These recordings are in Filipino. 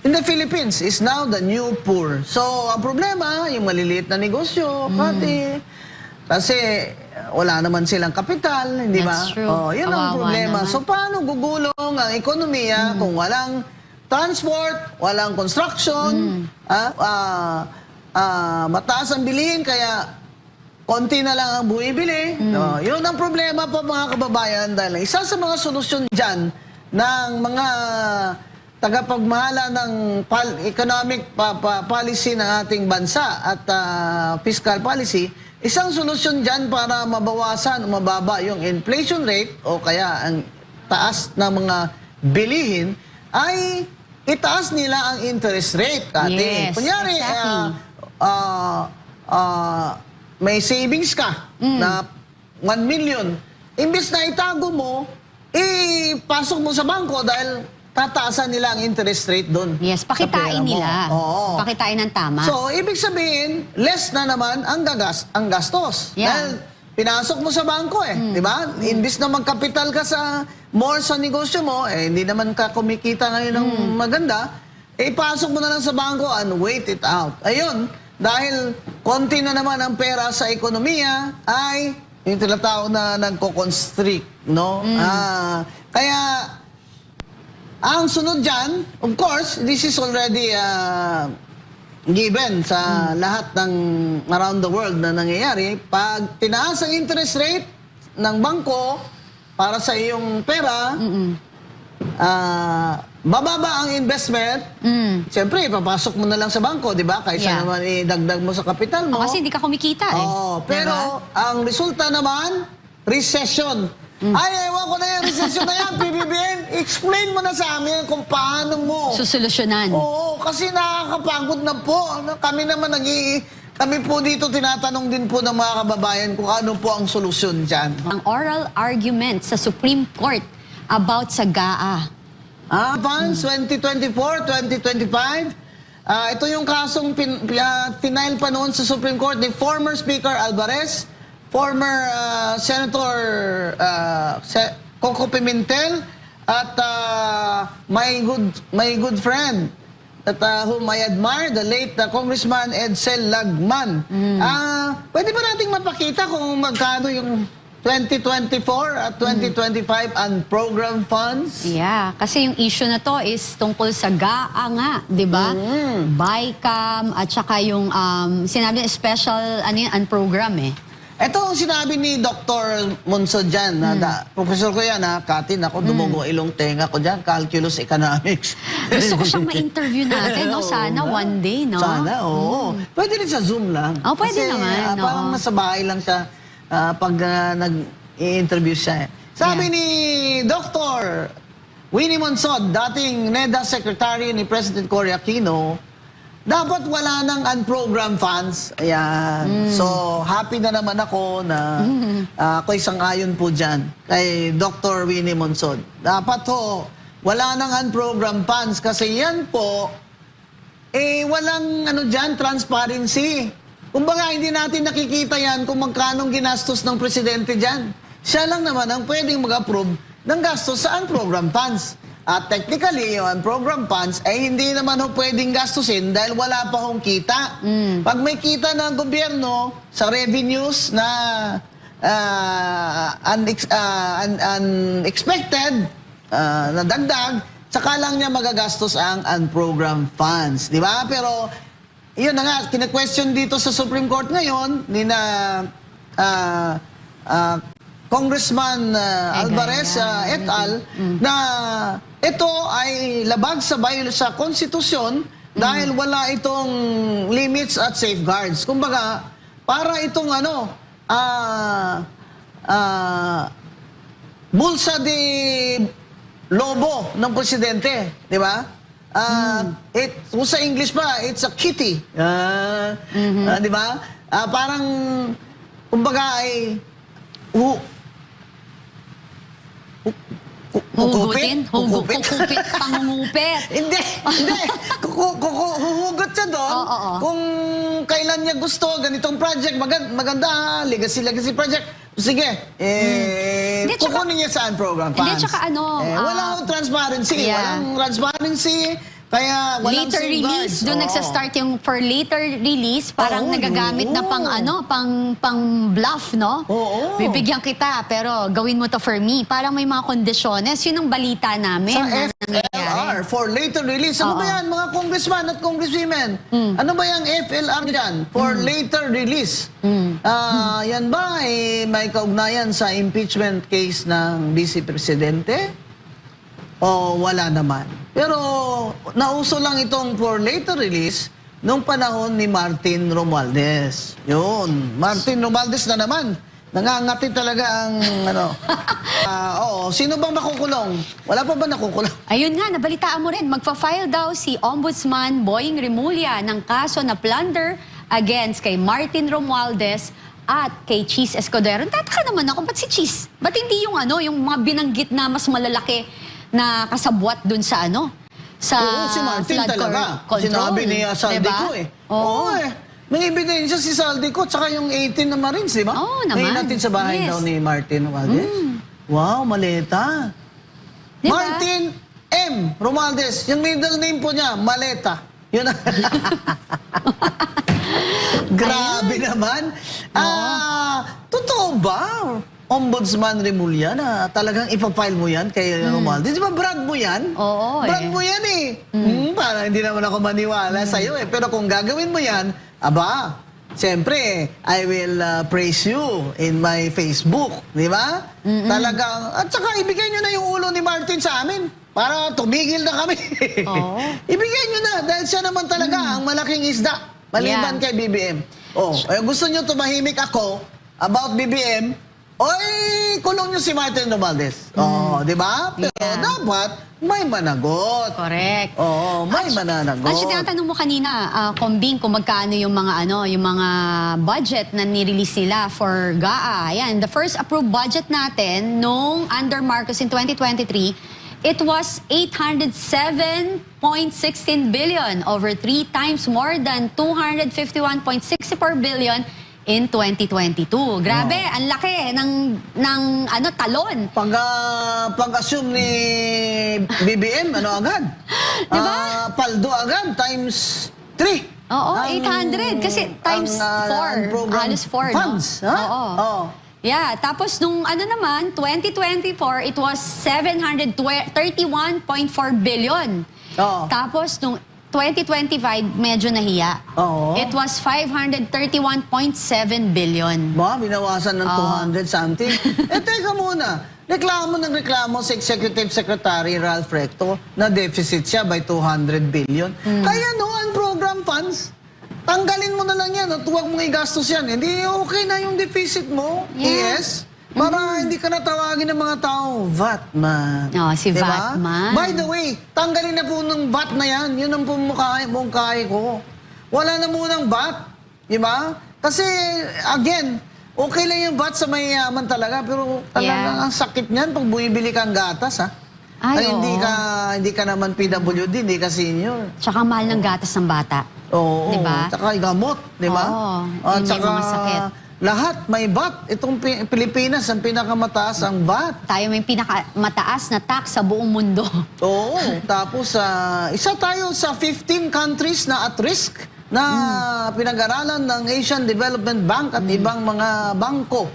in the Philippines is now the new poor. So, ang problema, yung maliliit na negosyo, pati, kasi wala naman silang kapital, hindi ba? That's true. Oh, yun ang Kawawa problema. naman. So, paano gugulong ang ekonomiya kung walang transport, walang construction, mataas ang bilihin, kaya konti na lang ang buibili. No, yun ang problema po mga kababayan, dahil isa sa mga solusyon dyan ng mga tagapagmahala ng economic policy ng ating bansa at fiscal policy, isang solusyon dyan para mabawasan o mababa yung inflation rate o kaya ang taas ng mga bilihin ay itaas nila ang interest rate. Yes, Kunyari, exactly. may savings ka na 1 million. Imbis na itago mo, ipasok mo sa bangko dahil tataasan nila ang interest rate doon. Yes, sa pera pakitain mo. nila. Oo. Pakitain ng tama. So, ibig sabihin, less na naman ang gastos. Yeah. Dahil pinasok mo sa bangko di ba? Imbis na magkapital ka more sa negosyo mo, hindi naman ka kumikita ngayon ng maganda, ipasok mo na lang sa bangko and wait it out. Ayun, dahil konti na naman ang pera sa ekonomiya, ay yung tinatawag na nagko-constrict, no? Kaya, ang sunod dyan, of course, this is already given sa lahat ng around the world na nangyayari. Pag tinaas ang interest rate ng bangko para sa iyong pera, bababa ang investment, siyempre, ipapasok mo na lang sa bangko, di ba? Kaysa naman idagdag mo sa kapital mo. Kasi hindi ka kumikita Pero ang resulta naman, recession. Ay, ewan ko na yan, recession na yan, PBBM, explain mo na sa amin kung paano mo. Susolusyonan. Oo, kasi nakakapagod na po. Kami naman kami po dito tinatanong din po ng mga kababayan kung ano po ang solusyon dyan. Ang oral argument sa Supreme Court about sa GAA. Funds 2024-2025. Ito yung kasong final pa noon sa Supreme Court ni former Speaker Alvarez, former Senator Coco Pimentel, at my good friend that whom I admire, the late Congressman Edsel Lagman. Pwede ba nating mapakita kung magkano yung 2024 at 2025 program funds? Yeah, kasi yung issue na to is tungkol sa GAA nga, di ba? BICAM at saka yung sinabi na special program Ito ang sinabi ni Dr. Monso dyan, professor ko yan Katin, ako dumugo ilong tenga ko dyan, calculus economics. Gusto ko siyang ma-interview natin, no? Sana one day, no? Sana, oo. Pwede rin sa Zoom lang. Oh, pwede Kasi, naman, parang nasa bahay lang siya pag nag-i-interview siya. Sabi ni Dr. Winnie Monsod, dating NEDA Secretary ni President Cory Aquino, dapat wala ng unprogrammed funds. Ayan. So, happy na naman ako na ako isang ayon po dyan kay Dr. Winnie Monsod. Dapat wala ng unprogrammed funds kasi yan po, walang dyan, transparency. Kumbaga, hindi natin nakikita yan kung magkanong ginastos ng presidente dyan. Siya lang naman ang pwedeng mag-approve ng gastos sa unprogrammed funds. At technically, yung program funds ay hindi naman pwedeng gastusin dahil wala pa hong kita. Pag may kita ng gobyerno sa revenues na unexpected, na dagdag, saka lang niya magagastos ang unprogrammed funds. Di ba? Pero, yun na nga, kina-question dito sa Supreme Court ngayon, ni Congressman Alvarez et al. Na ito ay labag sa konstitusyon dahil wala itong limits at safeguards. Kumbaga, para itong bulsa de lobo ng presidente, di ba? Kung sa English pa, it's a kitty. Di ba? Parang, kumbaga ay Hugutin? Hukupit, pangungupit. Hindi. Huhugot siya doon kung kailan niya gusto ganitong project. Maganda, legacy project. Sige, kukunin niya saan program funds. Hindi, tsaka walang transparency. Yeah. Walang transparency. Kaya walang Later safeguards. release, doon Oo. nagsa-start yung for later release, parang Oo, nagagamit na pang bluff, no? Oo. Bibigyan kita, pero gawin mo to for me. Parang may mga kondisyones. Yun ang balita namin Sa na nangyayari. FLR, for later release. Ano Oo. ba yan, mga congressman at congresswomen? Ano ba yung FLR dyan? For later release. Yan ba may kaugnayan sa impeachment case ng Vice Presidente? O wala naman? Pero nauso lang itong for later release nung panahon ni Martin Romualdez. Yun, Martin Romualdez na naman. Nangangati talaga ang ano. Oo, sino bang makukulong? Wala pa ba nakukulong? Ayun nga, nabalitaan mo rin, magfa-file daw si Ombudsman Boying Remulla ng kaso na plunder against kay Martin Romualdez at kay Cheese Escudero. Tataka naman ako, ba't si Cheese? Ba't hindi yung yung mga binanggit na mas malalaki na kasabwat dun sa sa Oo, si Martin flood talaga. control. Sinabi ni Saldico Diba? Oo eh. May ebidensya si Saldico tsaka yung 18 na Marines, di ba? Oo naman. May natin sa bahay Yes. daw ni Martin Romualdez. Wow, maleta. Diba? Martin M. Romualdez. Yung middle name po niya, Maleta. Yun. Grabe naman. Totoo ba, Ombudsman Remulla, na talagang ipapile mo yan kay Romualdez? Di ba brand mo yan? Oo, Brand mo yan eh. Parang hindi naman ako maniwala sa'yo eh. Pero kung gagawin mo yan, aba, siyempre, I will praise you in my Facebook. Di ba? Talagang, at saka ibigay nyo na yung ulo ni Martin sa amin para tumigil na kami. Oo. Ibigay nyo na dahil siya naman talaga ang malaking isda maliban Yeah. kay BBM. Gusto nyo tumahimik ako about BBM, oy, kulong nyo si Martin Romualdez. Di ba? Pero Yeah. dapat may managot. Correct. May mananagot. Actually, tinatanong mo kanina, Kombing, kung magkano yung mga yung mga budget na nirelease nila for GAA. Ayan, the first approved budget natin nung under Marcos in 2023, it was 807.16 billion, over 3 times more than 251.64 billion in 2022. Grabe, ang laki ng talon. Pag-assume ni BBM, agad? Diba? Paldo agad, times 3. Oo, 800 kasi times 4. Halos 4, funds, no? ha? Oo. Yeah, tapos nung naman, 2024, it was 731.4 billion. Oo. Tapos nung 2025, medyo nahiya. Oo. It was 531.7 billion. Ba, binawasan ng 200 something. Teka muna. Reklamo sa Executive Secretary Ralph Recto na deficit siya by 200 billion. Kaya ang program funds, tanggalin mo na lang yan at huwag mong igastos yan. Hindi okay na yung deficit mo. Yeah. Yes. Para hindi ka natawagin ng mga tao, Vatman. Si Diba? Vatman. By the way, tanggalin na po ng VAT na yan. Yun ang mungkahi ko. Wala na munang VAT. Diba? Kasi, again, okay lang yung VAT sa mayayaman talaga, pero talagang ang sakit niyan pag bumibili kang gatas, ha? Ay, oo. Hindi ka naman PWD, hindi ka senior. Tsaka mahal ng gatas ng bata. Oo. Diba? Tsaka gamot, di ba? Oo, At yun yung tsaka mga sakit. lahat may VAT. Itong Pilipinas, ang pinakamataas ang VAT. Tayo may pinakamataas na tax sa buong mundo. Oo. Tapos, isa tayo sa 15 countries na at risk na pinag-aralan ng Asian Development Bank at ibang mga bangko.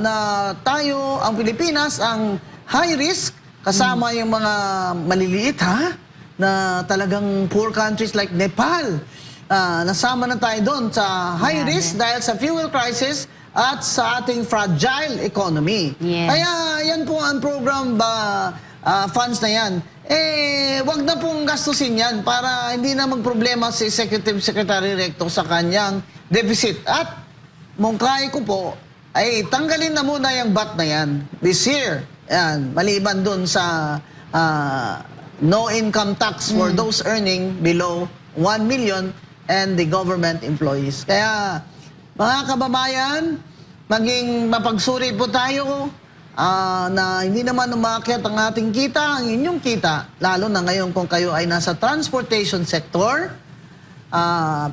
Na tayo, ang Pilipinas, ang high risk, kasama yung mga maliliit, na talagang poor countries like Nepal. Nasama na tayo doon sa high risk dahil sa fuel crisis at sa ating fragile economy. Yes. Kaya yan po ang program funds na yan. Wag na pong gastusin yan para hindi na magproblema si Executive Secretary Recto sa kanyang deficit. At mungkahi ko po, ay tanggalin na muna yung VAT na yan this year. Yan, maliban doon sa no income tax for those earning below 1 million and the government employees. Kaya, mga kababayan, maging mapagsuri po tayo na hindi naman umakyat ang ating kita, ang inyong kita, lalo na ngayon kung kayo ay nasa transportation sector,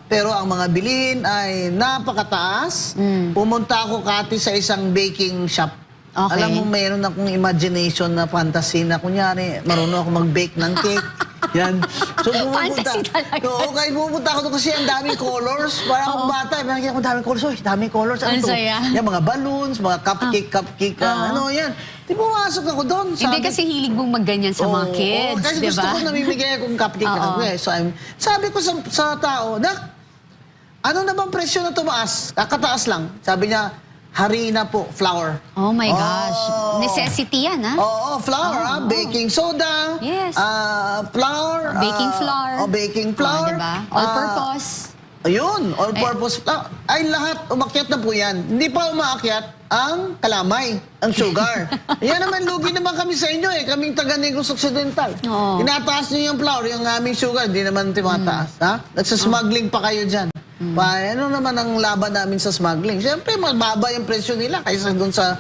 pero ang mga bilihin ay napakataas. Pumunta ako kati sa isang baking shop. Okay. Alam mo, mayroon akong imagination na fantasy na kunyari, marunong ako mag-bake ng cake. Yan. So Fantasy talaga. Oo, kahit pupunta ako doon kasi ang daming colors. Para akong bata, nakikita ko daming colors. Uy, daming colors. Ano Ang to? saya. Yan, mga balloons, mga cupcake, ano yan. Di pumasok ako doon. Hindi kasi hilig mong magganyan sa mga kids, kasi di gusto ba? ko namimigay akong cupcake. Oo. So, sabi ko sa tao, Nak, ano na bang presyo na tumaas? Kakataas lang. Sabi niya, harina po, flour. Oh my gosh. Oh. Necessity yan, ha? Oo, flour, baking soda, Yes. flour, Baking flour. baking flour. Diba? All-purpose. Ayun, all-purpose flour. Ay, lahat, umakyat na po yan. Hindi pa umaakyat ang kalamay, ang sugar. Yan naman, lugi naman kami sa inyo eh. Kaming taga-Negros Occidental. Oo. Tinataas niyo yung flour, yung aming sugar, hindi naman tumataas. Ha? Nagsasmuggling pa kayo dyan. Ano naman ang laban namin sa smuggling? Siyempre, mababa yung presyo nila kaysa dun sa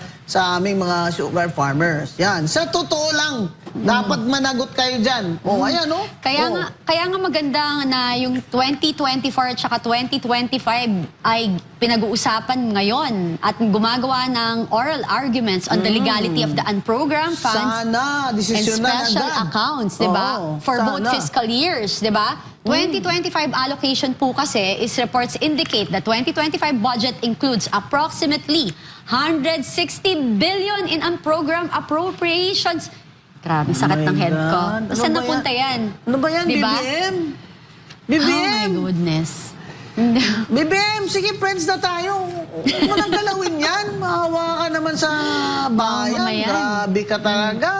aming mga sugar farmers. Yan. Sa totoo lang, dapat managot kayo dyan. O, ayan, no? Kaya nga maganda na yung 2024 at saka 2025 ay pinag-uusapan ngayon at gumagawa ng oral arguments on the legality of the unprogrammed funds Sana, and desisyon na special agad. accounts, di ba? Oo, For both sana. fiscal years, di ba? 2025 allocation po kasi is reports indicate that 2025 budget includes approximately 160 billion in unprogrammed appropriations. Grabe, sakit ng head ko. God. Ano Saan ba napunta yan? Ano ba yan, Diba? BBM? Oh BBM! my goodness. BBM, sige, friends na tayo. Huwag mo nang galawin yan. Mahawa ka naman sa bayan. mamayan. Grabe ka talaga.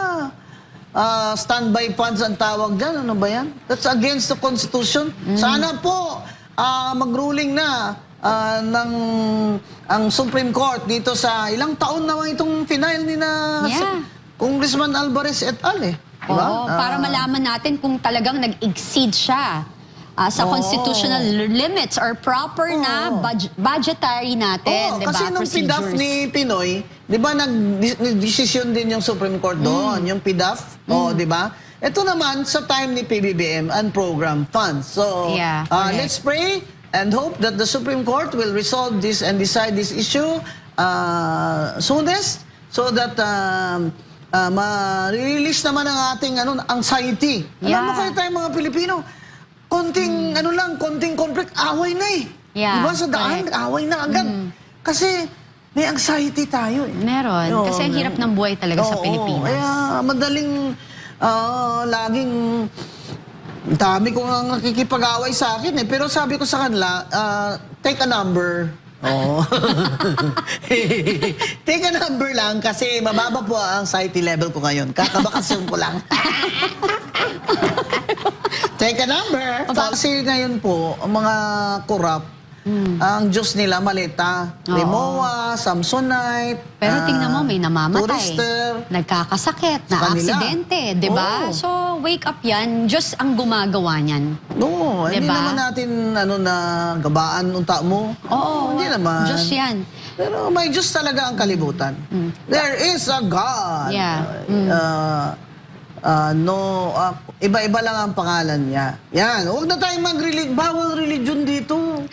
Standby funds ang tawag dyan. Ano ba yan? That's against the Constitution. Sana po mag-ruling na ang Supreme Court dito sa ilang taon naman itong final ni na Yeah. Congressman Alvarez et al. Diba? Oo, para malaman natin kung talagang nag-exceed siya sa Oo. constitutional limits or proper na budgetary natin, Oo, di ba? kasi nung PDAF ni Pinoy, di ba nag-desisyon din yung Supreme Court doon, yung PDAF, di ba? Ito naman sa time ni PBBM and program funds. So, Yeah, correct. let's pray and hope that the Supreme Court will resolve this and decide this issue soonest so that ma-release naman ang ating anxiety. Alam mo Yeah. kayo tayong mga Pilipino, konting konting conflict, away na eh. Yeah, Diba sa daan, correct. away na agad. Kasi may anxiety tayo eh. Meron. Oo, Kasi ang hirap ng buhay talaga sa Oo, Pilipinas. Kaya madaling, laging, dami ko nga nakikipag-away sa akin eh. Pero sabi ko sa kanila, take a number. Oo. Take a number lang kasi mababa po ang anxiety level ko ngayon. Kakabakasyon ko lang. Take a number. Kasi ngayon po, ang mga korap, ang Diyos nila malita. Oo. Rimowa, Samsonite. Pero tingnan mo, may namamatay. Tourister. Nagkakasakit, Sa na kanila. aksidente, di ba? Oo. So, wake up yan. Diyos ang gumagawa niyan. No, hindi Diba? naman natin na gabaan unta mo. Oo, Hindi naman. Diyos yan. Pero may Diyos talaga ang kalibutan. There is a God. Yeah. Iba-iba lang ang pangalan niya. Yan. Huwag na tayong bawal religion dito.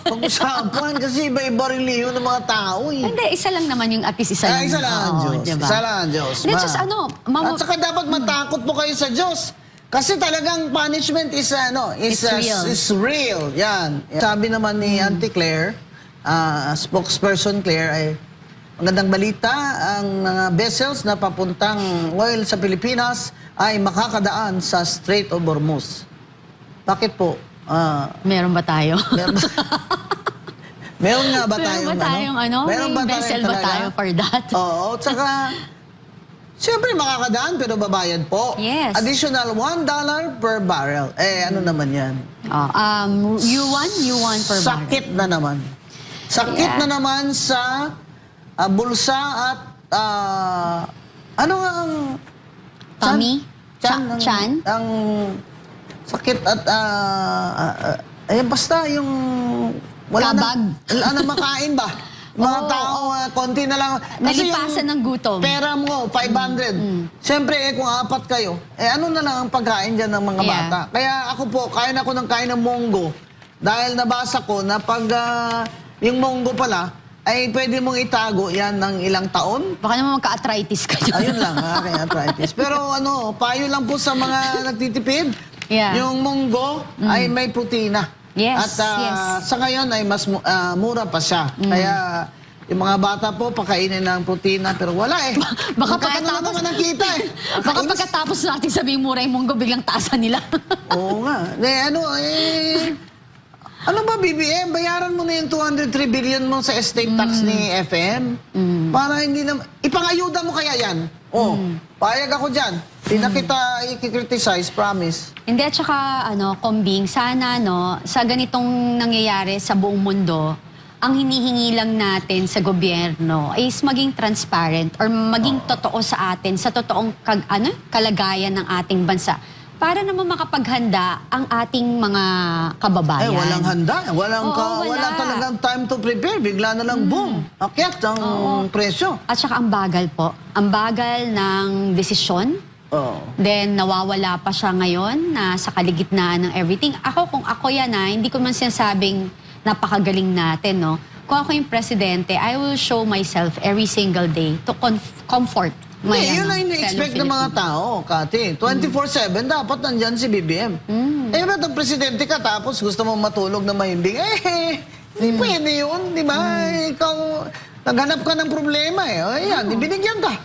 Pag-usapan kasi iba-iba religion ng mga tao eh. Hindi, isa lang naman yung at least isa lang. Isa lang ang Oo, Diyos. diba? Isa lang ang Diyos. Hindi, Ma. just At saka dapat matakot po kayo sa Diyos. Kasi talagang punishment is It's real. is real. Yan. Sabi naman ni Auntie Claire, spokesperson Claire, ay magandang balita, ang mga vessels na papuntang oil sa Pilipinas ay makakadaan sa Strait of Hormuz. Bakit po? Meron ba tayo? Meron ba, meron nga ba Meron tayong ba tayong Meron may vessel ba talaga? tayo for that? Oo, tsaka siyempre makakadaan pero babayad po. Yes. Additional $1 per barrel. Ano naman yan? You won per barrel. Sakit na naman. Sakit Yeah. na naman sa bulsa at ano nga ang Tummy? Chan? Ang sakit at ayun basta yung Kabag? Wala na makain ba? Mga Oo, tao, konti na lang. Kasi Nalipasan ng gutom. pera mo, 500. Siyempre, kung apat kayo, ano na lang ang pagkain dyan ng mga Yeah. bata. Kaya ako po, kain ako ng kain ng monggo. Dahil nabasa ko na pag yung monggo pala, ay pwede mong itago yan ng ilang taon. Baka naman magka-arthritis ka dyan. Ayun lang, kaya arthritis. Pero payo lang po sa mga nagtitipid. Yeah. Yung munggo ay may protina. Yes, At yes. sa ngayon ay mas mura pa siya. Kaya yung mga bata po, pakainin ng protina. Pero wala eh. Baka Magkano na naman ang kita eh. Baka pagkatapos natin sabihin mura yung munggo, biglang taasan nila. Oo nga. Ano ba, BBM? Bayaran mo na yung 203 billion mo sa estate tax ni FM. Para hindi na... Ipangayuda mo kaya yan? Payag ako dyan. Hindi na kita i-criticize, promise. Hindi, at saka, Kombing, sana, sa ganitong nangyayari sa buong mundo, ang hinihingi lang natin sa gobyerno is maging transparent or maging totoo sa atin, sa totoong kalagayan ng ating bansa. Para naman makapaghanda ang ating mga kababayan. Walang handa. Wala wala. talagang time to prepare. Bigla na lang, boom, akyat ang presyo. At saka ang bagal po. Ang bagal ng desisyon. Then, nawawala pa siya ngayon na sa kaligitnaan ng everything. Kung ako yan, hindi ko man sinasabing napakagaling natin, no? Kung ako yung presidente, I will show myself every single day to comfort my Yun ang ini-expect ng mga tao, Kati. 24/7 dapat nandyan si BBM. Ba't ang presidente ka tapos gusto mong matulog na mahimbing? Hindi pwede yun, di ba? Ikaw, naghanap ka ng problema eh. Ayan, binigyan ka.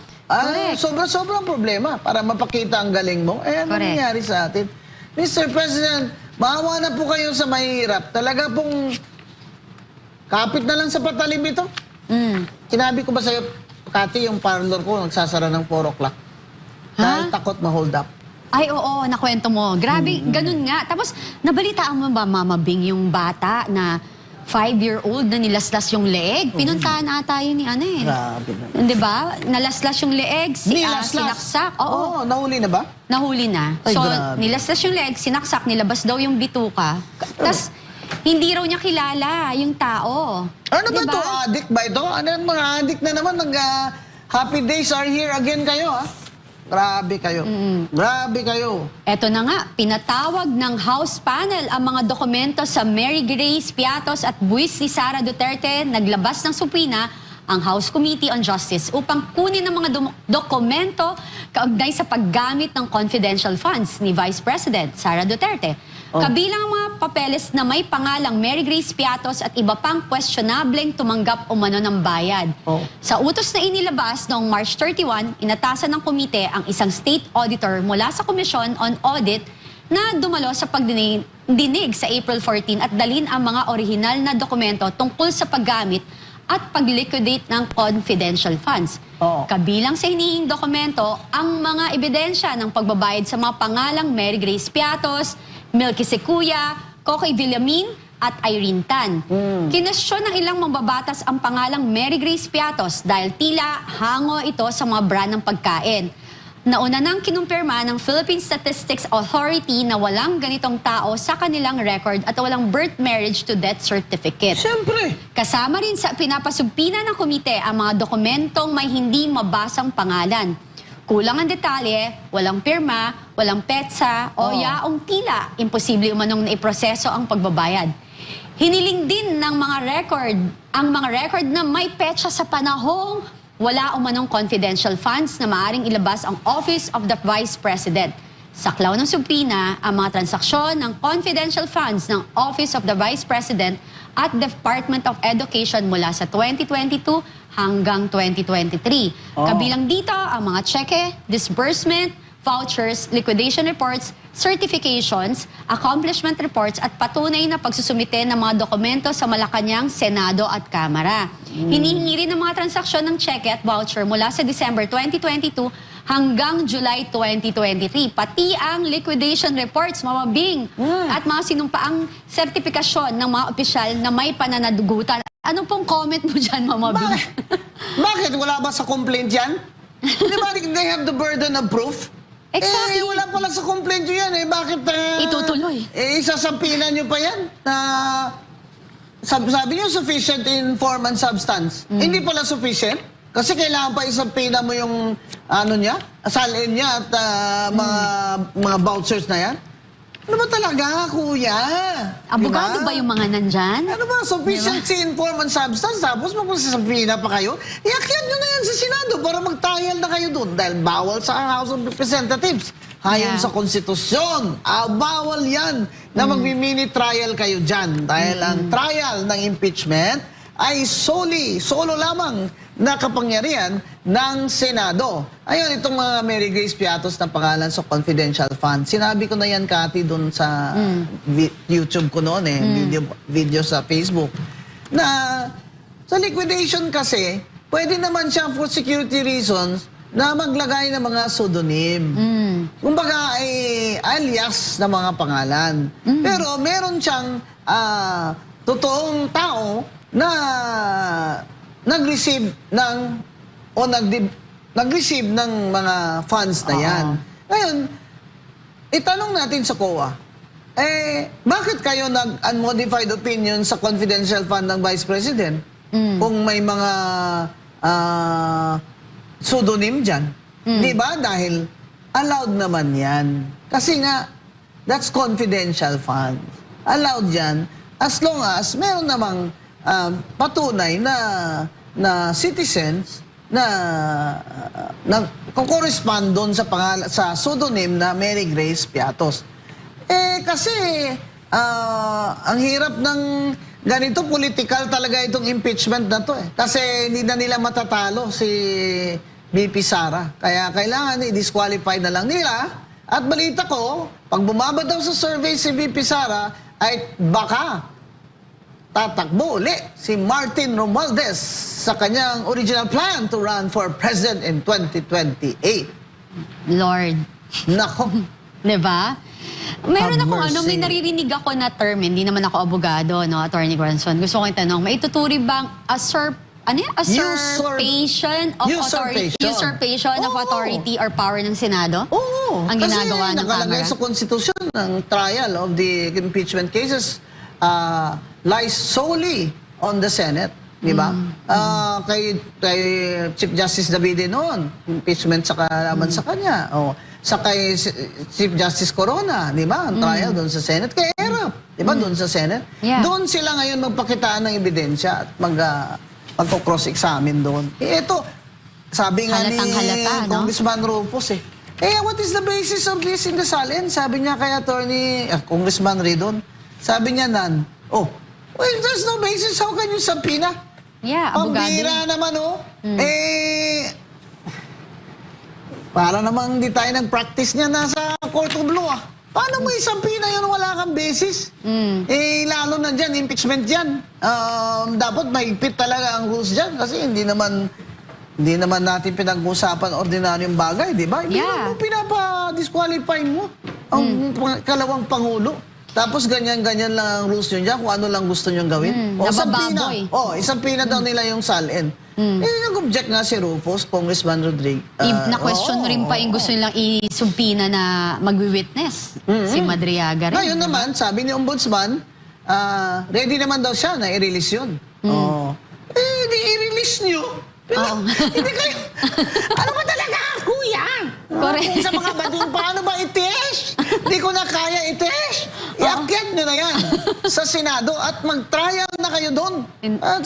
Sobra-sobrang problema para mapakita ang galing mo. Ano nangyari sa atin? Mr. President, maawa na po kayo sa mahirap. Talaga pong kapit na lang sa patalim ito. Sinabi ko ba sa'yo, Kati, yung parlor ko nagsasara ng 4 o'clock. Dahil takot ma-hold up. Ay, oo, nakwento mo. Grabe, ganun nga. Tapos, nabalitaan mo ba, Mama Bing, yung bata na 5-year-old na nilaslas yung leeg? Pinuntahan ata yun ni Grabe na. Di ba? Nalaslas yung leeg, Nilaslas? sinaksak. Oo, nahuli na ba? nahuli na. Ay, So, grabe. nilaslas yung leeg, sinaksak, nilabas daw yung bituka. Tapos, hindi raw niya kilala yung tao. Ano ba Diba? ito? Addict ba ito? Ano yung mga addict na naman? Happy days are here again kayo, ha? Grabe kayo. Grabe kayo. Eto na nga, pinatawag ng House panel ang mga dokumento sa Mary Grace Piatos at buwis ni Sara Duterte. Naglabas ng supina ang House Committee on Justice upang kunin ang mga dokumento kaugnay sa paggamit ng confidential funds ni Vice President Sara Duterte. Kabilang ang mga papeles na may pangalang Mary Grace Piatos at iba pang questionableng tumanggap umano ng bayad. Sa utos na inilabas noong March 31, inatasan ng komite ang isang state auditor mula sa Commission on Audit na dumalo sa pagdinig sa April 14 at dalhin ang mga orihinal na dokumento tungkol sa paggamit at pag-liquidate ng confidential funds. Kabilang sa hinihing dokumento ang mga ebidensya ng pagbabayad sa mga pangalang Mary Grace Piatos, Milky Sequia, Cocoy Villamin at Irene Tan. Kinestyon ng ilang mambabatas ang pangalang Mary Grace Piatos dahil tila hango ito sa mga brand ng pagkain. Nauna nang kinumpirma ng Philippine Statistics Authority na walang ganitong tao sa kanilang record at walang birth marriage to death certificate. Siyempre. Kasama rin sa pinapasubpina ng komite ang mga dokumentong may hindi mabasang pangalan. Kulang ang detalye, walang pirma, walang petsa, o yaong tila imposible umanong naiproseso ang pagbabayad. Hiniling din ng ang mga record na may petsa sa panahong wala umanong confidential funds na maaaring ilabas ang Office of the Vice President. Saklaw ng subpina ang mga transaksyon ng confidential funds ng Office of the Vice President at Department of Education mula sa 2022 hanggang 2023. Kabilang dito ang mga cheque, disbursement, vouchers, liquidation reports, certifications, accomplishment reports at patunay na pagsusumite ng mga dokumento sa Malacanang, Senado at Kamara. Hinihingi rin ng mga transaksyon ng cheque at voucher mula sa December 2022 hanggang July 2023. Pati ang liquidation reports, Mama Bing, at mga sinumpaang sertifikasyon ng mga opisyal na may pananadugutan. Ano pong comment mo dyan, Mama Bing? Bakit? Wala ba sa complaint yan? Di ba they have the burden of proof? Exactly. Wala pala sa complaint yun yan. Bakit? Itutuloy. Isasampinan nyo pa yan na... Sabi niyo sufficient in form and substance. Hindi pala sufficient. Kasi kailangan pa isampina mo yung salin niya at mga vouchers na yan. Ano ba talaga, kuya? Abogado ba yung mga nandyan? Ano ba, sufficiency in form and substance, tapos magpasasabihin na pa kayo, iakyat nyo na yan sa Senado para mag-trial na kayo doon dahil bawal sa House of Representatives. Ayon sa konstitusyon, bawal yan na mag-mini trial kayo dyan dahil ang trial ng impeachment ay solo lamang na kapangyarihan ng Senado. Ayun, itong mga Mary Grace Piatos na pangalan sa confidential fund. Sinabi ko na yan, Cathy, doon sa YouTube ko noon video sa Facebook, na sa liquidation kasi, pwede naman siya for security reasons na maglagay ng mga pseudonym. Kumbaga ay alias na mga pangalan. Pero meron siyang totoong tao na nag-receive ng nag-receive ng mga funds na yan. Ngayon, itanong natin sa COA, bakit kayo nag-unmodified opinion sa confidential fund ng Vice President? Kung may mga pseudonym dyan. Di ba? Dahil allowed naman yan. Kasi nga, that's confidential fund. Allowed yan as long as meron namang patunay na citizens na correspond doon sa pseudonym na Mary Grace Piatos. Kasi ang hirap ng ganito, political talaga itong impeachment na to Kasi hindi na nila matatalo si VP Sara. Kaya kailangan i-disqualify na lang nila. At balita ko, pag bumaba daw sa survey si VP Sara, ay baka tatakbo uli si Martin Romualdez sa kanyang original plan to run for president in 2028. Lord. Nako. Diba? Meron Have akong mercy. may naririnig ako na term, hindi naman ako abogado, no, Attorney Granson. Gusto ko itanong, may ituturi bang usurpation of authority, usurpation of authority or power ng Senado? Oo. Ang ginagawa ng nakalagay Kamara? sa konstitusyon ng trial of the impeachment cases lies solely on the Senate. Di ba? Kay Chief Justice Davide noon, impeachment sa kalaman sa kanya. Sa kay Chief Justice Corona, di ba? Ang trial doon sa Senate. Kay Erap, di ba? Doon sa Senate. Yeah. Doon sila ngayon magpakitaan ng ebidensya at magko-cross-examine doon. Ito, sabi nga Halatang-halata, ni no? Congressman Rufus what is the basis of this in the Salin? Sabi niya kay Congressman Ridon. Sabi niya well, there's no basis. How can you subpoena? Yeah, abogado. Pambira naman, para namang di tayo nag-practice niya nasa court of law, Paano mo isampina yun wala kang basis? Lalo na dyan, impeachment dyan. Dapat mahigpit talaga ang rules dyan kasi hindi naman natin pinag-usapan ordinaryong bagay, di ba? Hindi mo pinapa-disqualify mo ang kalawang pangulo. Tapos ganyan-ganyan lang ang rules nyo dyan kung ano lang gusto nyo gawin. Nabababoy. Isampina daw nila yung SALN. Nag-object nga si Rufus, Congressman Rodriguez. Na-question rin pa yung gusto nilang isumpina na mag-witness. Si Madriaga rin. Ngayon naman, sabi ni Ombudsman, ready naman daw siya na i-release yun. Di i-release nyo. Hindi kayo. Ano ba talaga, kuya? Correct. Sa mga bading, paano ba i-test? Hindi ko na kaya i-test. Iakyat nyo na yan sa Senado at mag-trial na kayo doon.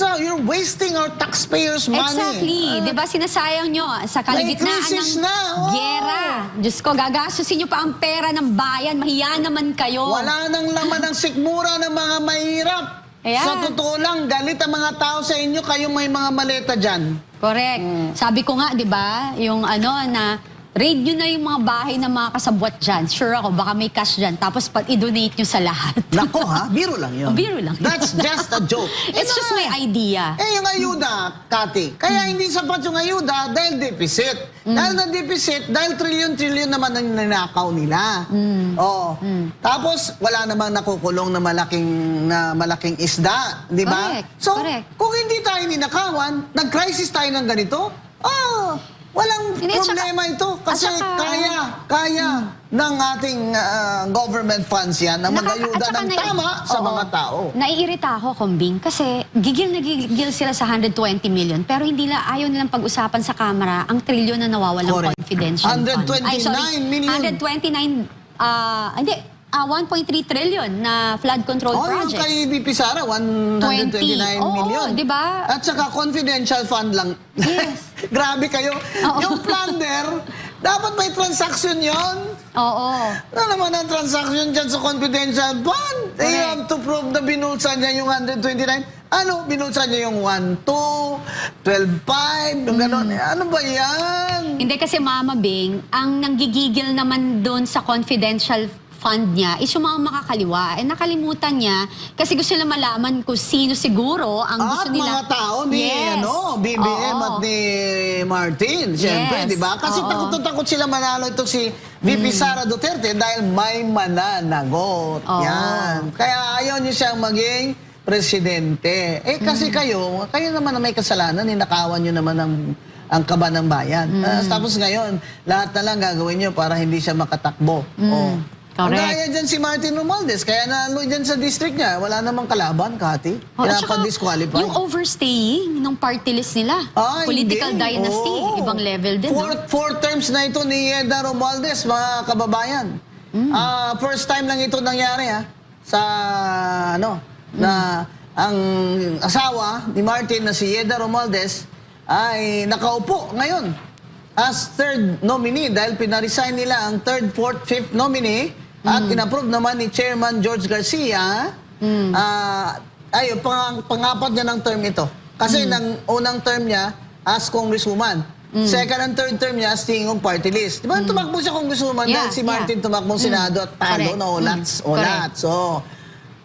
So, you're wasting our taxpayers' money. Exactly. Diba sinasayang nyo sa kalagitnaan crisis ng na. gera. Diyos ko, gagastusin nyo pa ang pera ng bayan. Mahiya naman kayo. Wala nang laman ng sikmura ng mga mahirap. Ayan. Sa totoo lang, galit ang mga tao sa inyo, kayo may mga maleta dyan. Correct. Sabi ko nga, di ba, yung na raid nyo na yung mga bahay ng mga kasabwat dyan. Sure ako, baka may cash dyan. Tapos i-donate nyo sa lahat. Nako ha, biro lang yun. Biro lang. That's just a joke. It's just my idea. Yung ayuda, Kati. Kaya hindi sapat yung ayuda dahil deficit. Dahil na deficit, dahil trilyon-trilyon naman ang ninakaw nila. Tapos, wala namang nakukulong na malaking isda. Di ba? Correct. So, Correct. kung hindi tayo ninakawan, nag-crisis tayo ng ganito, walang Hindi, problema ito. Kasi kaya ng ating government funds yan na mag-ayuda ng tama sa mga tao. Naiirita ako, Kombing, kasi gigil na gigil sila sa 120 million pero hindi ayaw nilang pag-usapan sa Kamara ang trilyon na nawawalang Correct. confidential fund. 129 million. 129, hindi, 1.3 trillion na flood control Yung projects. kay VP Sara, 129 Oo, million. di ba? At saka confidential fund lang. Yes. Grabe kayo. Oo. Yung plunder, dapat may transaction yon. Oo. Ano naman ang transaction dyan sa confidential fund? You Correct. have to prove na binulsa niya yung 129. Ano? Binulsa niya yung 1.2, 12.5, yung gano'n. Ano ba yan? Hindi kasi Mama Bing, ang nanggigigil naman doon sa confidential fund niya is yung mga makakaliwa. Nakalimutan niya kasi gusto nila malaman kung sino siguro ang gusto At nila. mga tao ni Yes. BBM Oo. at ni Martin, siyempre, Yes. di ba? Kasi Oo. takot na takot sila manalo ito si VP Sara Duterte dahil may mananagot. Oo. Yan. Kaya ayaw niyo siyang maging presidente. Kasi kayo naman na may kasalanan, ninakawan niyo naman ang kaba ng bayan. Tapos ngayon, lahat na lang gagawin niyo para hindi siya makatakbo. Oh. Ang Correct. gaya dyan si Martin Romualdez, kaya nalo dyan sa district niya, wala namang kalaban, Kati. Oh, at saka, Pinapa-disqualify. yung overstaying ng party list nila. Ah, Political hindi. dynasty. Oo. Ibang level din, no? Four terms na ito ni Yeda Romualdez, mga kababayan. First time lang ito nangyari, sa, na ang asawa ni Martin na si Yeda Romualdez ay nakaupo ngayon as third nominee dahil pinaresign nila ang third, fourth, fifth nominee at inapprove naman ni Chairman George Garcia pangapat niya ng term ito. Kasi ng unang term niya as congresswoman. Second and third term niya as tingong party list. Di ba tumakbo siya congresswoman Yeah, dahil si Martin tumakbong Senado at talo Correct. na ulats. Correct. So,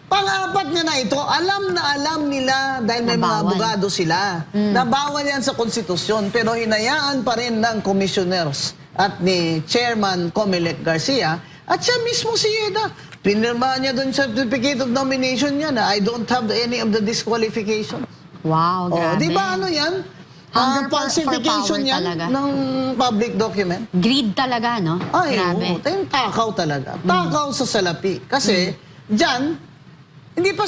pang-apat niya na ito, alam na alam nila dahil may Na mga bawal. abogado sila na bawal yan sa konstitusyon pero hinayaan pa rin ng commissioners at ni Chairman Comelec Garcia at siya mismo si Yeda. Pinirma niya doon sa certificate of nomination niya na I don't have any of the disqualifications. Wow, grabe. Di ba ano yan? Hunger for Falsification power yan talaga. ng public document. Greed talaga, no? Ay, Grabe. yung takaw talaga. Takaw sa salapi. Kasi, dyan, hindi pa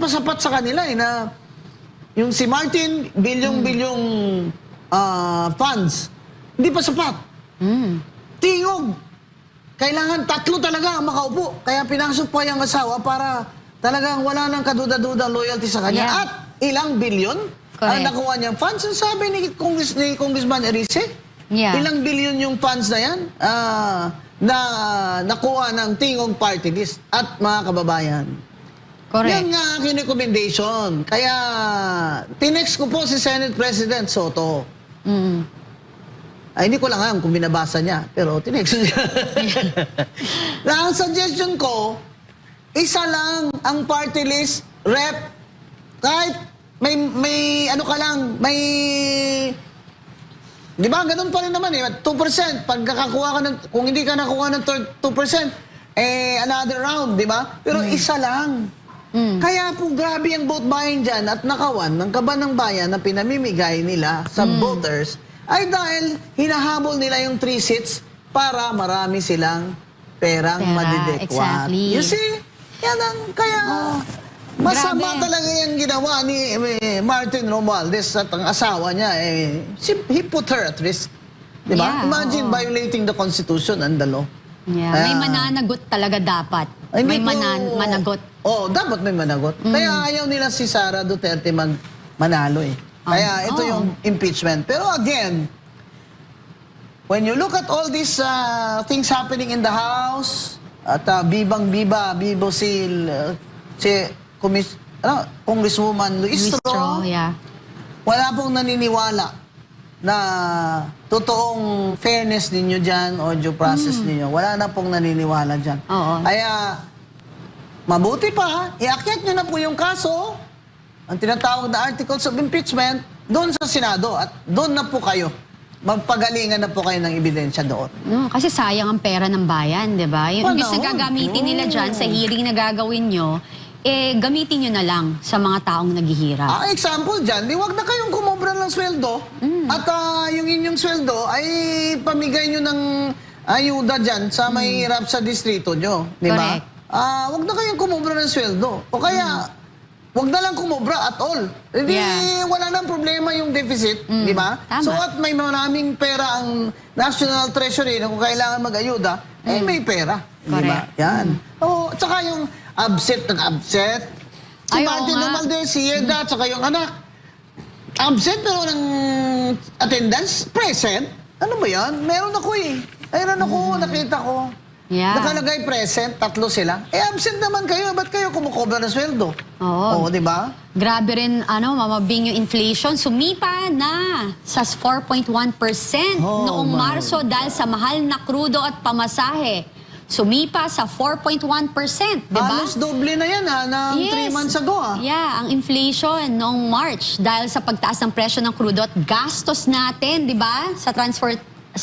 sapat sa kanila na yung si Martin, bilyong-bilyong funds, hindi pa sapat. Tingog. Kailangan tatlo talaga ang makaupo. Kaya pinasok pa yung asawa para talagang wala nang kaduda-duda loyalty sa kanya. Yeah. At ilang bilyon ang Correct. nakuha niyang funds. Ang sabi ni Congressman Erice, Yeah. ilang bilyon yung funds na yan na nakuha ng tingong party list at mga kababayan. Correct. Yan nga aking recommendation. Kaya tinext ko po si Senate President Soto. Ay, hindi ko lang alam kung binabasa niya, pero tinext niya. Na ang suggestion ko, isa lang ang party list, rep, kahit may ano ka lang, may... Di ba, ganun pa rin naman 2%. Pag kakakuha ka ng, kung hindi ka nakuha ng 2%, another round, di ba? Pero isa lang. Kaya po grabe ang vote buying dyan at nakawan ng kaban ng bayan na pinamimigay nila sa voters ay dahil hinahabol nila yung 3 seats para marami silang perang Pera, madidekwat. exactly. You see? Yan ang, kaya masama Grabe. talaga yung ginawa ni Martin Romualdez at ang asawa niya. He put her at risk. Di ba? Yeah, Imagine oo. violating the Constitution and the law. Yeah. May mananagot talaga dapat. Ay, May hindi po- managot. Dapat may managot. Kaya ayaw nila si Sara Duterte manalo eh. Kaya ito yung impeachment. Pero again, when you look at all these things happening in the House, at Bibo Sil, si Congresswoman Luis Tro, Yeah. wala pong naniniwala na totoong fairness ninyo dyan o due process ninyo. Wala na pong naniniwala dyan. Oo. Kaya, mabuti pa, iakyat nyo na po yung kaso, ang tinatawag na articles of impeachment, doon sa Senado at doon na po kayo. Magpagalingan na po kayo ng ebidensya doon. Kasi sayang ang pera ng bayan, di ba? Yung imbis na Panahon. gagamitin nila dyan sa hearing na gagawin nyo, gamitin nyo na lang sa mga taong naghihirap. Example dyan, di wag na kayong kumobra ng sweldo at yung inyong sweldo ay pamigay nyo ng ayuda dyan sa may hirap sa distrito nyo. Di ba? Correct. Wag na kayong kumobra ng sweldo. O kaya, wag na lang kumobra at all. Hindi, Yeah. wala nang problema yung deficit. Di ba? Tama. So at may maraming pera ang National Treasury na kung kailangan mag-ayuda, may pera. Di ba? Correct. Yan. Tsaka yung absent. Si Ay, oo Martin nga. Romualdez, si Yeda, tsaka yung anak. Absent pero ng attendance, present. Ano ba yan? Meron ako eh. Meron ako, nakita ko. Yeah. Nakalagay present, 3 sila. Absent naman kayo. Ba't kayo kumukobra ng sweldo? Oo. Di ba? Grabe rin, mamabing yung inflation. Sumipa na sa 4.1% Oh, noong my Marso dahil sa mahal na krudo at pamasahe. Sumipa sa 4.1%, di ba? Halos doble na yan ng 3 months ago. Yeah, ang inflation noong March dahil sa pagtaas ng presyo ng krudo at gastos natin, di ba? Sa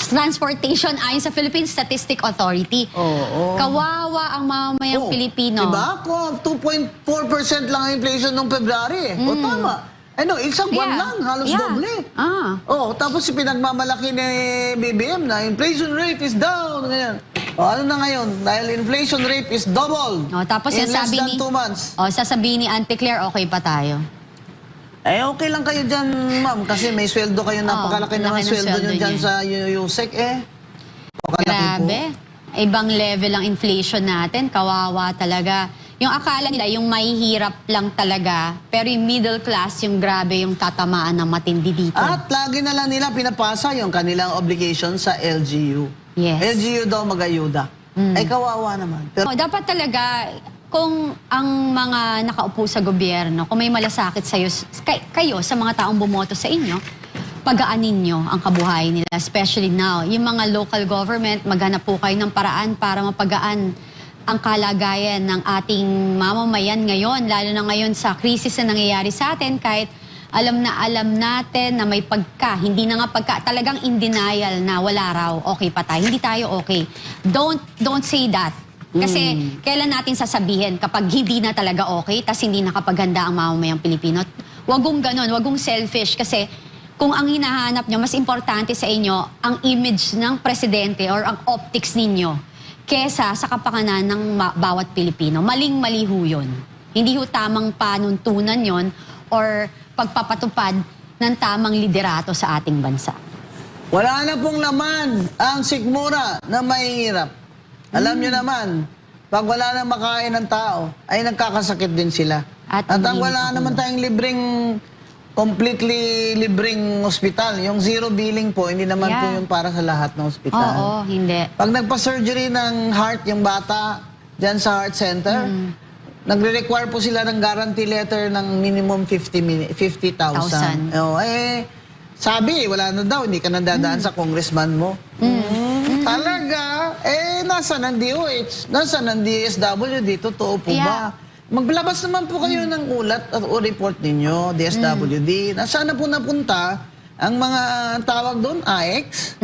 transportation ayon sa Philippine Statistic Authority. Oo. Kawawa ang mamamayang Pilipino. Diba? 2.4% lang ang inflation noong February. O tama. Isang buwan lang, halos doble. Tapos pinagmamalaki ni BBM na inflation rate is down. Ganyan. Ano na ngayon? Dahil inflation rate is double Tapos in less sabi than 2 months. sasabihin ni Auntie Claire, okay pa tayo. Okay lang kayo dyan, ma'am. Kasi may sweldo kayo. Napakalaki naman laki ng sweldo nyo sweldo dyan niya. sa USEC Pakalaki Grabe. po. Ibang level ang inflation natin. Kawawa talaga. Yung akala nila, yung mahihirap lang talaga, pero yung middle class, yung grabe yung tatamaan ng matindi dito. At lagi na lang nila pinapasa yung kanilang obligation sa LGU. Yes. LGU daw mag-ayuda. Ay kawawa naman. Pero Dapat talaga, kung ang mga nakaupo sa gobyerno, kung may malasakit kayo sa mga taong bumoto sa inyo, pagaanin nyo ang kabuhayan nila, especially now. Yung mga local government, maghanap po kayo ng paraan para mapagaan ang kalagayan ng ating mamamayan ngayon, lalo na ngayon sa krisis na nangyayari sa atin, kahit alam natin na may hindi na nga talagang in denial na wala raw, okay pa tayo, hindi tayo okay. Don't say that. Kasi kailan natin sasabihin kapag hindi na talaga okay, tas hindi nakapaghanda ang mamamayang Pilipino. Wag kong ganun, wag kong selfish kasi kung ang hinahanap nyo, mas importante sa inyo ang image ng presidente or ang optics ninyo kesa sa kapakanan ng bawat Pilipino. Maling-mali ho yun. Hindi ho tamang panuntunan yon or pagpapatupad ng tamang liderato sa ating bansa. wala na pong laman ang sikmura na mahihirap. Alam nyo naman, pag wala na makain ng tao, ay nagkakasakit din sila. At ang hindi wala naman tayong completely libreng ospital. Yung zero billing po, hindi naman po yung para sa lahat ng ospital. Oo, hindi. Pag nagpa-surgery ng heart yung bata, dyan sa heart center, nagre-require po sila ng guarantee letter ng minimum 50,000. Sabi, wala na daw, hindi ka nadadaan sa congressman mo. Talaga? Nasa ng DOH? Nasa ng DSWD? Totoo po ba? Maglabas naman po kayo ng ulat at o report ninyo, DSWD. Nasaan na po napunta ang mga tawag doon, AX?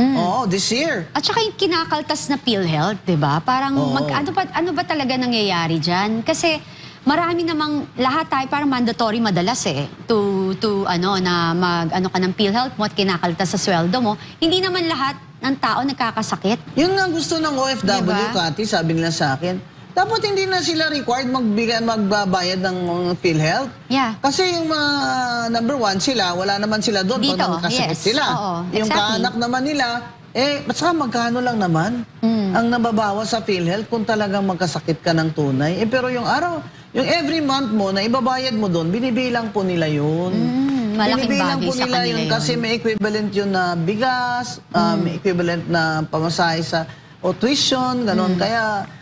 This year. At saka yung kinakaltas na PhilHealth, di ba? Parang ano ba talaga nangyayari dyan? Kasi marami namang lahat tayo parang mandatory madalas na ka ng PhilHealth mo at kinakaltas sa sweldo mo. Hindi naman lahat ng tao nagkakasakit. Yun nga gusto ng OFW, Diba? Kati, sabi nila sa akin. Dapat hindi na sila required magbabayad ng PhilHealth. Yeah. Kasi yung mga number 1 sila, wala naman sila doon Dito, pag nagkasakit yes. sila. Oo, Yung exactly. kaanak naman nila, saka magkano lang naman ang nababawas sa PhilHealth kung talagang magkasakit ka ng tunay. Pero yung every month mo na ibabayad mo doon, binibilang po nila yun. Malaking Binibilang bagay po sa nila kanila yun. kasi may equivalent yun na bigas, may equivalent na pamasahe sa o tuition, ganon. Kaya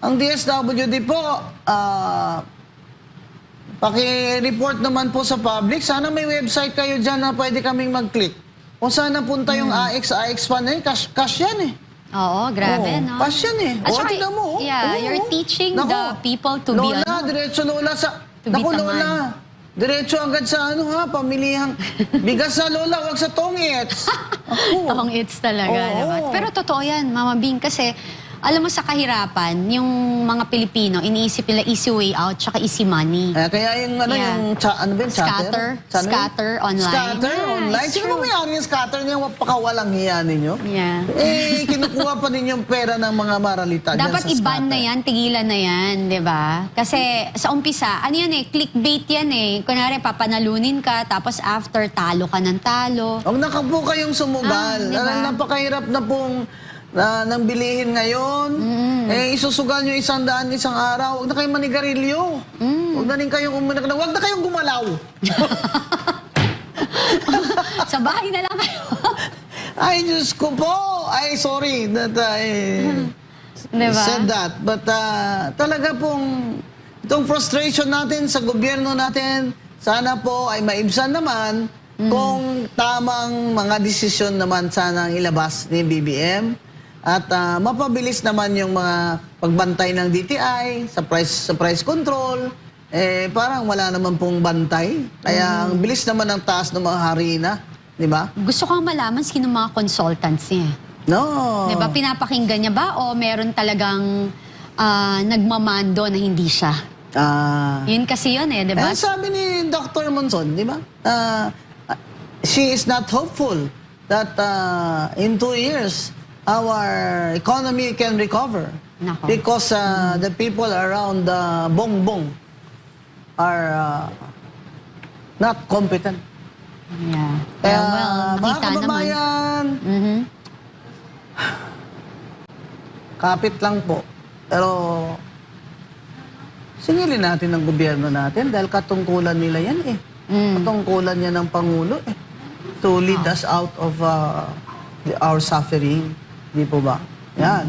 ang DSWD po, paki-report naman po sa public. Sana may website kayo dyan na pwede kaming mag-click. Kung saan napunta yung AX Fund, cash yan eh. Oo, grabe, no? Cash yan eh. At saka, tignan mo. you're teaching the people to be, Lola, diretso Lola sa... to be tamad. Lola, diretso agad sa pamilihang bigas sa Lola, wag sa tongits. Tong it's talaga, Oo. diba? Pero totoo yan, Mama Bing, kasi alam mo sa kahirapan, yung mga Pilipino, iniisip nila easy way out, tsaka easy money. Kaya yung chatter? Scatter online. Scatter Yeah, online? it's Sino true. may-ari yung scatter niya? Pakawalang hiya ninyo? Yeah. Kinukuha pa ninyo yung pera ng mga maralita dyan Dapat sa i-ban scatter. na yan, tigilan na yan, di ba? Kasi sa umpisa, clickbait yan eh. Kunwari, papanalunin ka, tapos after, talo ka ng talo. Huwag na po kayong sumugal. Diba? Napakahirap na pong ng bilihin ngayon. Isusugal nyo 100 isang araw. Huwag na kayong manigarilyo. Huwag na rin kayong huwag na kayong gumalaw. Sa bahay na lang kayo. Ay, Diyos ko po. Ay, sorry that I Diba? said that. But talaga pong itong frustration natin sa gobyerno natin, sana po ay maibsan naman kung tamang mga desisyon naman sana ang ilabas ni BBM at mapabilis naman yung mga pagbantay ng DTI sa price control. Parang wala naman pong bantay. Kaya ang bilis naman ng taas ng mga harina. Di ba? Gusto kong malaman sino mga consultants niya. No. Di ba? Pinapakinggan niya ba o meron talagang nagmamando na hindi siya? Yun kasi yun di ba? Sabi ni Dr. Monson, di ba? She is not hopeful that in 2 years, our economy can recover. Nako. Because the people around Bongbong are not competent. Yeah. Kaya, Well, mga nakita naman. kababayan, Mhm. kapit lang po. Pero, singilin natin ng gobyerno natin dahil katungkulan nila yan Katungkulan yan ng Pangulo to lead us out of our suffering. Di po ba? Yan.